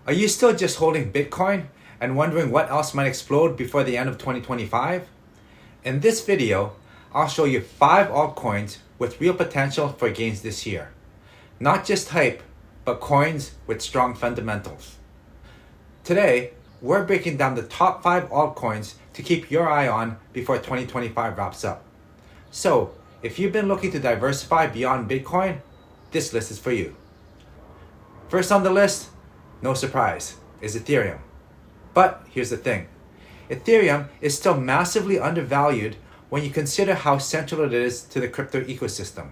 Are you still just holding Bitcoin and wondering what else might explode before the end of 2025? In this video, I'll show you 5 altcoins with real potential for gains this year. Not just hype, but coins with strong fundamentals. Today, we're breaking down the top 5 altcoins to keep your eye on before 2025 wraps up. So, if you've been looking to diversify beyond Bitcoin, this list is for you. First on the list, no surprise, is Ethereum. But here's the thing. Ethereum is still massively undervalued when you consider how central it is to the crypto ecosystem.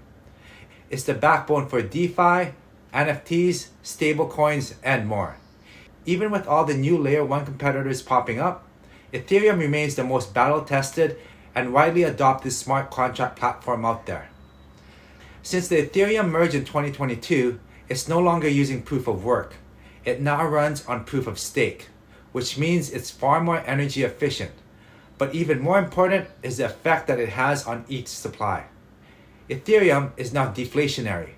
It's the backbone for DeFi, NFTs, stablecoins, and more. Even with all the new Layer 1 competitors popping up, Ethereum remains the most battle-tested and widely adopted smart contract platform out there. Since the Ethereum merge in 2022, it's no longer using proof of work. It now runs on proof of stake, which means it's far more energy efficient. But even more important is the effect that it has on each supply. Ethereum is now deflationary,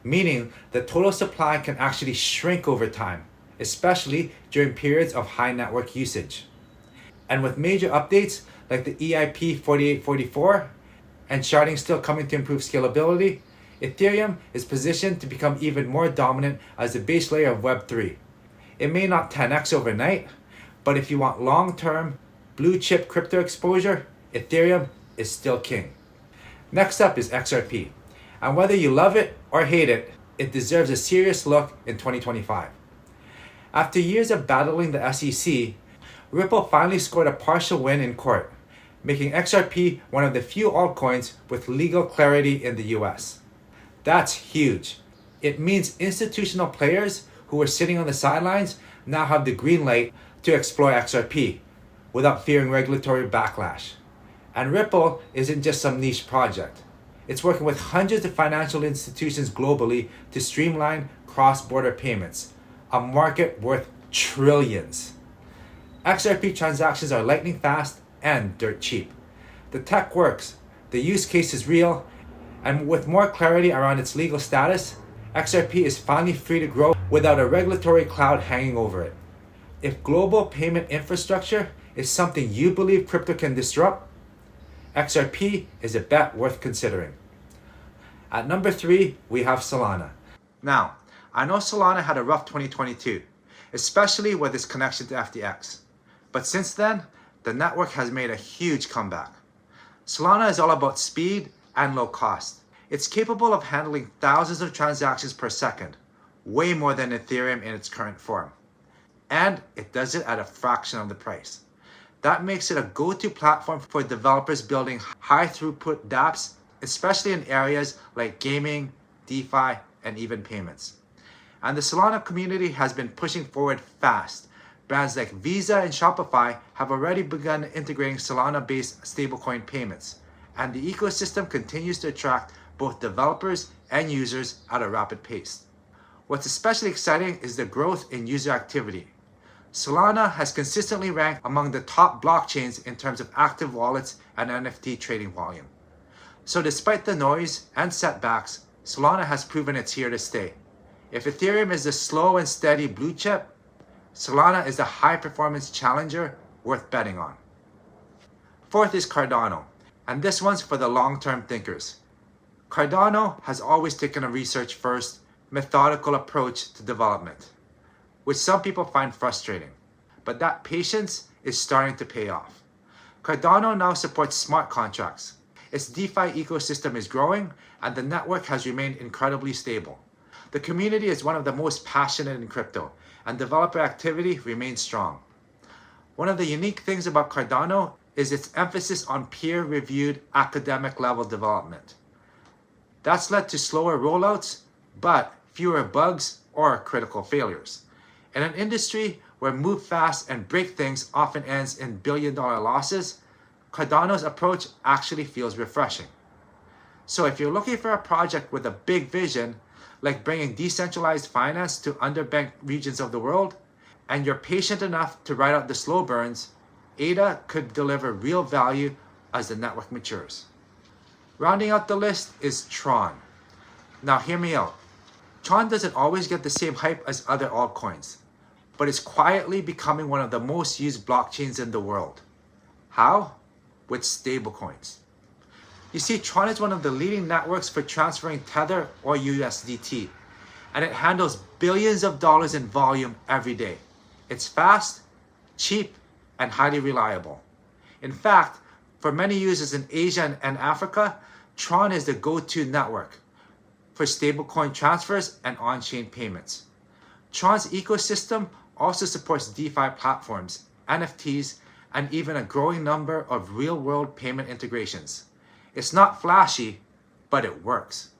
meaning the total supply can actually shrink over time, especially during periods of high network usage. And with major updates like the EIP 4844 and sharding still coming to improve scalability, Ethereum is positioned to become even more dominant as the base layer of Web3. It may not 10x overnight, but if you want long-term, blue-chip crypto exposure, Ethereum is still king. Next up is XRP, and whether you love it or hate it, it deserves a serious look in 2025. After years of battling the SEC, Ripple finally scored a partial win in court, making XRP one of the few altcoins with legal clarity in the US. That's huge. It means institutional players who were sitting on the sidelines now have the green light to explore XRP without fearing regulatory backlash. And Ripple isn't just some niche project. It's working with hundreds of financial institutions globally to streamline cross-border payments, a market worth trillions. XRP transactions are lightning fast and dirt cheap. The tech works, the use case is real, and with more clarity around its legal status, XRP is finally free to grow without a regulatory cloud hanging over it. If global payment infrastructure is something you believe crypto can disrupt, XRP is a bet worth considering. At number 3, we have Salana. Now, I know Solana had a rough 2022, especially with its connection to FTX. But since then, the network has made a huge comeback. Solana is all about speed and low cost. It's capable of handling thousands of transactions per second, way more than Ethereum in its current form. And it does it at a fraction of the price. That makes it a go-to platform for developers building high throughput dApps, especially in areas like gaming, DeFi, and even payments. And the Solana community has been pushing forward fast. Brands like Visa and Shopify have already begun integrating Solana-based stablecoin payments, and the ecosystem continues to attract both developers and users at a rapid pace. What's especially exciting is the growth in user activity. Solana has consistently ranked among the top blockchains in terms of active wallets and NFT trading volume. So despite the noise and setbacks, Solana has proven it's here to stay. If Ethereum is the slow and steady blue chip, Solana is the high-performance challenger worth betting on. Fourth is Cardano, and this one's for the long-term thinkers. Cardano has always taken a research-first, methodical approach to development, which some people find frustrating. But that patience is starting to pay off. Cardano now supports smart contracts. Its DeFi ecosystem is growing, and the network has remained incredibly stable. The community is one of the most passionate in crypto, and developer activity remains strong. One of the unique things about Cardano is its emphasis on peer-reviewed academic-level development. That's led to slower rollouts, but fewer bugs or critical failures. In an industry where move fast and break things often ends in billion-dollar losses, Cardano's approach actually feels refreshing. So if you're looking for a project with a big vision, like bringing decentralized finance to underbanked regions of the world, and you're patient enough to ride out the slow burns, ADA could deliver real value as the network matures. Rounding out the list is Tron. Now hear me out. Tron doesn't always get the same hype as other altcoins, but it's quietly becoming one of the most used blockchains in the world. How? With stablecoins. You see, Tron is one of the leading networks for transferring Tether or USDT, and it handles billions of dollars in volume every day. It's fast, cheap, and highly reliable. In fact, for many users in Asia and Africa, Tron is the go-to network for stablecoin transfers and on-chain payments. Tron's ecosystem also supports DeFi platforms, NFTs, and even a growing number of real-world payment integrations. It's not flashy, but it works.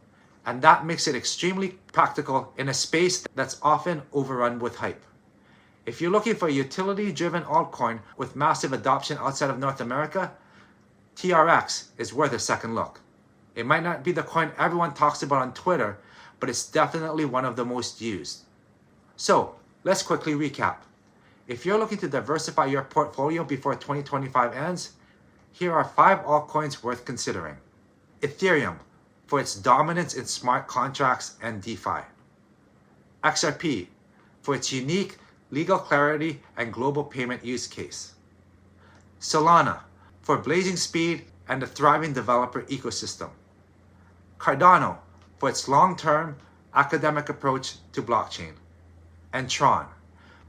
And that makes it extremely practical in a space that's often overrun with hype. If you're looking for a utility-driven altcoin with massive adoption outside of North America, TRX is worth a second look. It might not be the coin everyone talks about on Twitter, but it's definitely one of the most used. So, let's quickly recap. If you're looking to diversify your portfolio before 2025 ends, here are 5 altcoins worth considering. Ethereum, for its dominance in smart contracts and DeFi. XRP, for its unique legal clarity and global payment use case. Salana, for blazing speed and a thriving developer ecosystem. Cardano, for its long-term academic approach to blockchain. And Tron,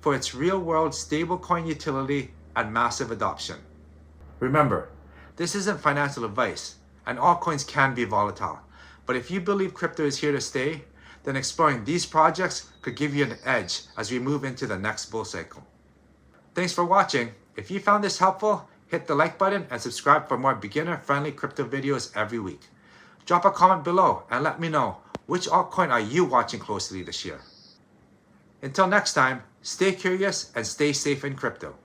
for its real-world stablecoin utility and massive adoption. Remember, this isn't financial advice, and altcoins can be volatile. But if you believe crypto is here to stay, then exploring these projects could give you an edge as we move into the next bull cycle. Thanks for watching. If you found this helpful, hit the like button and subscribe for more beginner-friendly crypto videos every week. Drop a comment below and let me know, which altcoin are you watching closely this year? Until next time, stay curious and stay safe in crypto.